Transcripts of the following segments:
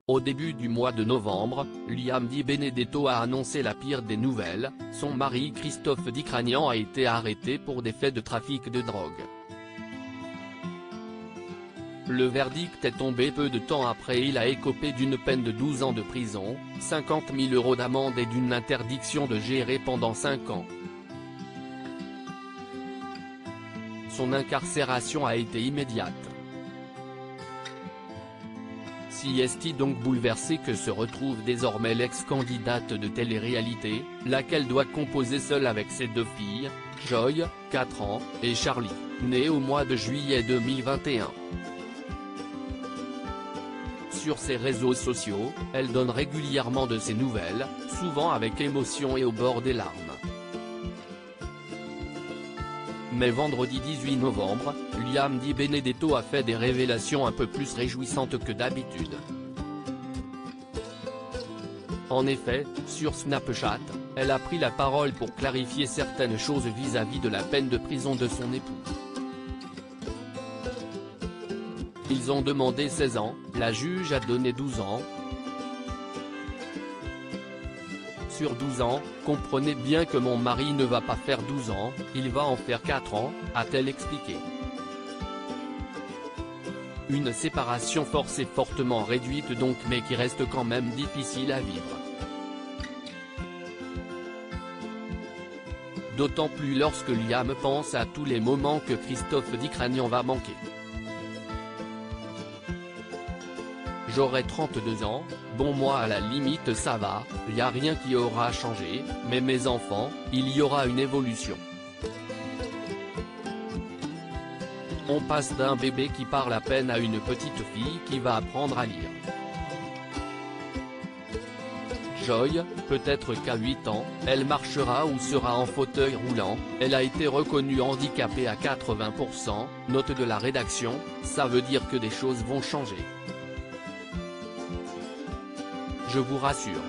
Au début du mois de novembre, Liam Di Benedetto a annoncé la pire des nouvelles, son mari Christophe Dicranian a été arrêté pour des faits de trafic de drogue. Le verdict est tombé peu de temps après. Il a écopé d'une peine de 12 ans de prison, 50 000 € d'amende et d'une interdiction de gérer pendant 5 ans. Son incarcération a été immédiate. Si est donc bouleversée que se retrouve désormais l'ex-candidate de télé-réalité, laquelle doit composer seule avec ses 2 filles, Joy, 4 ans, et Charlie, né au mois de juillet 2021. Sur ses réseaux sociaux, elle donne régulièrement de ses nouvelles, souvent avec émotion et au bord des larmes. Mais vendredi 18 novembre, Liam Di Benedetto a fait des révélations un peu plus réjouissantes que d'habitude. En effet, sur Snapchat, elle a pris la parole pour clarifier certaines choses vis-à-vis de la peine de prison de son époux. Ils ont demandé 16 ans, la juge a donné 12 ans. Sur 12 ans, comprenez bien que mon mari ne va pas faire 12 ans, il va en faire 4 ans, a-t-elle expliqué. Une séparation forcée fortement réduite donc, mais qui reste quand même difficile à vivre. D'autant plus lorsque Liam pense à tous les moments que Christophe Dicranian va manquer. J'aurai 32 ans, bon moi à la limite ça va, y a rien qui aura changé, mais mes enfants, il y aura une évolution. On passe d'un bébé qui parle à peine à une petite fille qui va apprendre à lire. Joy, peut-être qu'à 8 ans, elle marchera ou sera en fauteuil roulant, elle a été reconnue handicapée à 80%, note de la rédaction, ça veut dire que des choses vont changer. Je vous rassure.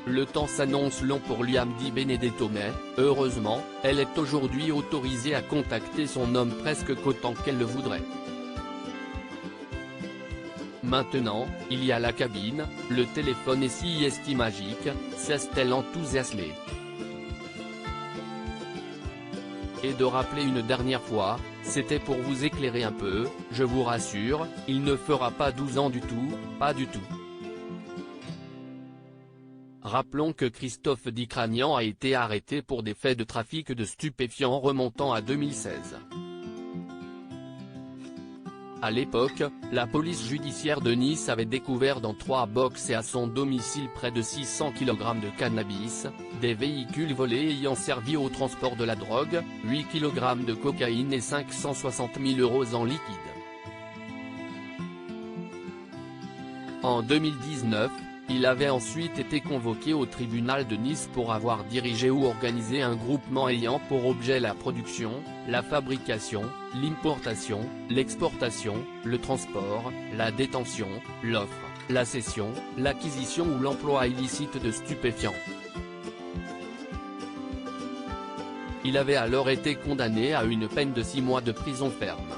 Le temps s'annonce long pour Liam Di Benedetto mais, heureusement, elle est aujourd'hui autorisée à contacter son homme presque qu'autant qu'elle le voudrait. Maintenant, il y a la cabine, le téléphone et si est magique, s'est-elle enthousiasmée. Et de rappeler une dernière fois, c'était pour vous éclairer un peu, je vous rassure, il ne fera pas 12 ans du tout, pas du tout. Rappelons que Christophe Dicranian a été arrêté pour des faits de trafic de stupéfiants remontant à 2016. À l'époque, la police judiciaire de Nice avait découvert dans 3 box et à son domicile près de 600 kg de cannabis, des véhicules volés ayant servi au transport de la drogue, 8 kg de cocaïne et 560 000 € en liquide. En 2019, il avait ensuite été convoqué au tribunal de Nice pour avoir dirigé ou organisé un groupement ayant pour objet la production, la fabrication, l'importation, l'exportation, le transport, la détention, l'offre, la cession, l'acquisition ou l'emploi illicite de stupéfiants. Il avait alors été condamné à une peine de 6 mois de prison ferme.